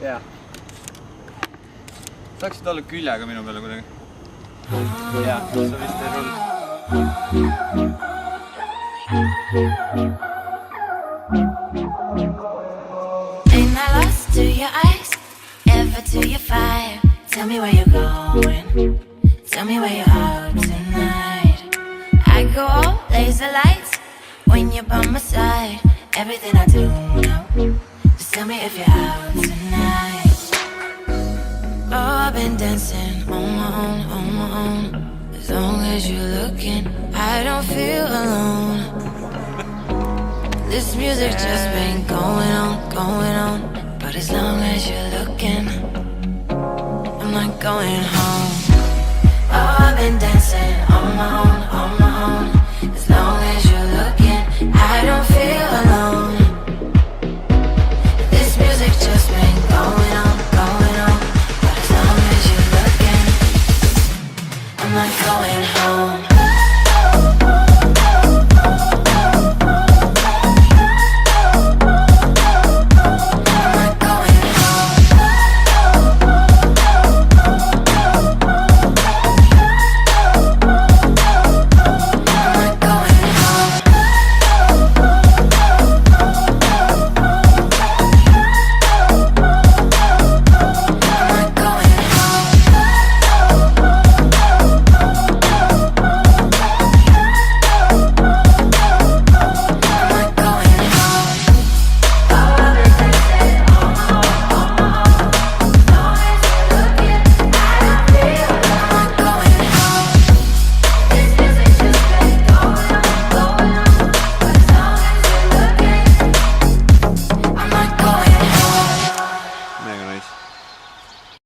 jaa. saaksid olla küljega minu peale kuidagi? jaa, sa vist ei rullu. Ain't I lost to your eyes, ever to your fire? Tell me where you're going, tell me where you're out tonight. I go all laser lights when you're by my side. Everything I do now, just tell me if you're out tonight. Oh, I've been dancing on my own, on my own. As long as you're looking, I don't feel alone. This music just been going on. But as long as you're looking, I'm not going home. Oh, I've been dancing